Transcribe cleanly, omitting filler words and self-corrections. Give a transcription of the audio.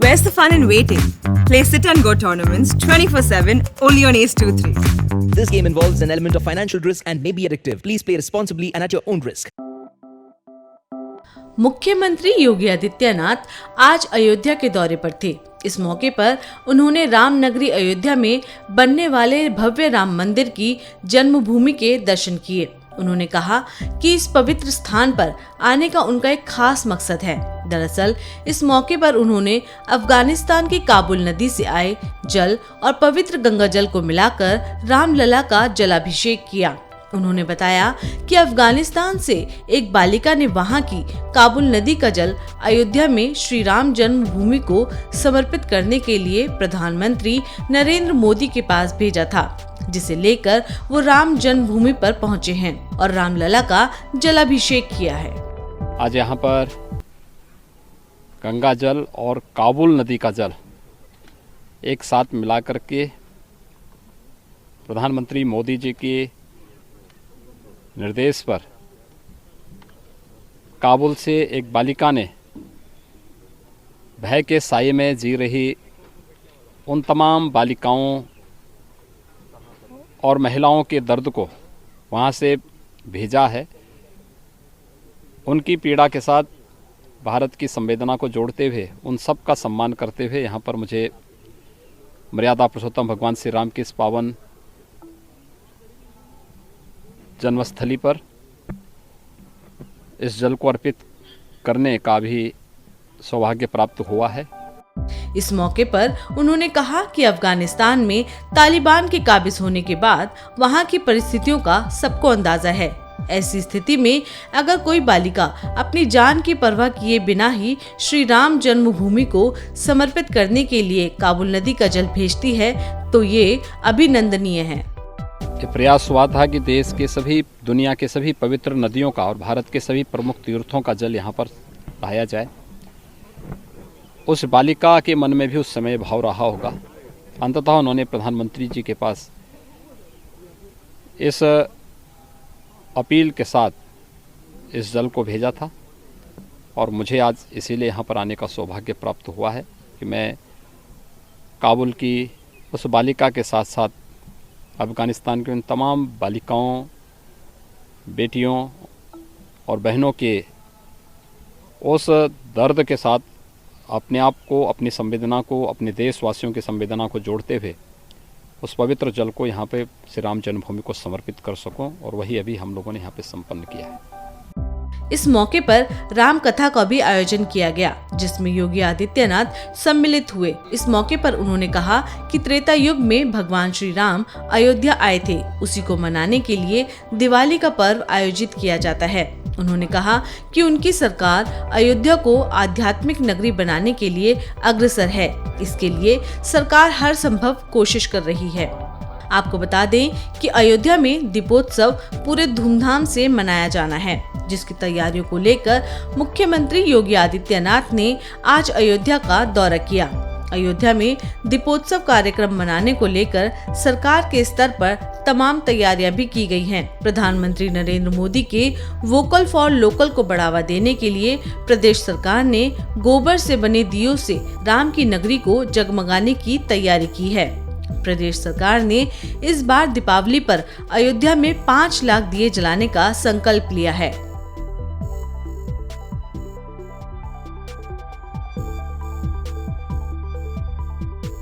Where's the fun in waiting? Play Sit and Go tournaments 24/7 only on Ace 2-3. This game involves an element of financial risk and may be addictive. Please play responsibly and at your own risk. मुख्यमंत्री योगी आदित्यनाथ आज अयोध्या के दौरे पर थे। इस मौके पर उन्होंने रामनगरी अयोध्या में बनने वाले भव्य राम मंदिर की जन्मभूमि के दर्शन किए। उन्होंने कहा कि इस पवित्र स्थान पर आने का उनका एक खास मकसद है। दरअसल इस मौके पर उन्होंने अफगानिस्तान की काबुल नदी से आए जल और पवित्र गंगा जल को मिलाकर रामलला का जलाभिषेक किया। उन्होंने बताया कि अफगानिस्तान से एक बालिका ने वहां की काबुल नदी का जल अयोध्या में श्री राम जन्मभूमि को समर्पित करने के लिए प्रधानमंत्री नरेंद्र मोदी के पास भेजा था, जिसे लेकर वो राम जन्मभूमि पर पहुंचे हैं और रामलला का जलाभिषेक किया है। आज यहाँ पर गंगा जल और काबुल नदी का जल एक साथ मिलाकर के प्रधानमंत्री मोदी जी के निर्देश पर काबुल से एक बालिका ने भय के साये में जी रही उन तमाम बालिकाओं और महिलाओं के दर्द को वहाँ से भेजा है। उनकी पीड़ा के साथ भारत की संवेदना को जोड़ते हुए उन सब का सम्मान करते हुए यहाँ पर मुझे मर्यादा पुरुषोत्तम भगवान श्री राम की इस पावन जन्मस्थली पर इस जल को अर्पित करने का भी सौभाग्य प्राप्त हुआ है। इस मौके पर उन्होंने कहा कि अफगानिस्तान में तालिबान के काबिज होने के बाद वहां की परिस्थितियों का सबको अंदाजा है। ऐसी स्थिति में अगर कोई बालिका अपनी जान की परवाह किए बिना ही श्री राम जन्मभूमि को समर्पित करने के लिए काबुल नदी का जल भेजती है तो ये अभिनंदनीय है। ये प्रयास हुआ था कि देश के सभी, दुनिया के सभी पवित्र नदियों का और भारत के सभी प्रमुख तीर्थों का जल यहाँ पर लाया जाए। उस बालिका के मन में भी उस समय भाव रहा होगा। अंततः उन्होंने प्रधानमंत्री जी के पास इस अपील के साथ इस जल को भेजा था और मुझे आज इसीलिए यहाँ पर आने का सौभाग्य प्राप्त हुआ है कि मैं काबुल की उस बालिका के साथ साथ अफगानिस्तान के उन तमाम बालिकाओं, बेटियों और बहनों के उस दर्द के साथ अपने आप को, अपनी संवेदना को, अपने देशवासियों की संवेदना को जोड़ते हुए उस पवित्र जल को यहाँ पे श्री राम जन्मभूमि को समर्पित कर सकूं और वही अभी हम लोगों ने यहाँ पे संपन्न किया है। इस मौके पर राम कथा का भी आयोजन किया गया, जिसमें योगी आदित्यनाथ सम्मिलित हुए। इस मौके पर उन्होंने कहा कि त्रेता युग में भगवान श्री राम अयोध्या आए थे, उसी को मनाने के लिए दिवाली का पर्व आयोजित किया जाता है। उन्होंने कहा कि उनकी सरकार अयोध्या को आध्यात्मिक नगरी बनाने के लिए अग्रसर है। इसके लिए सरकार हर संभव कोशिश कर रही है। आपको बता दें कि अयोध्या में दीपोत्सव पूरे धूमधाम से मनाया जाना है, जिसकी तैयारियों को लेकर मुख्यमंत्री योगी आदित्यनाथ ने आज अयोध्या का दौरा किया। अयोध्या में दीपोत्सव कार्यक्रम मनाने को लेकर सरकार के स्तर पर तमाम तैयारियां भी की गई हैं। प्रधानमंत्री नरेंद्र मोदी के वोकल फॉर लोकल को बढ़ावा देने के लिए प्रदेश सरकार ने गोबर से बने दियों से राम की नगरी को जगमगाने की तैयारी की है। प्रदेश सरकार ने इस बार दीपावली पर अयोध्या में 5 लाख दिए जलाने का संकल्प लिया है।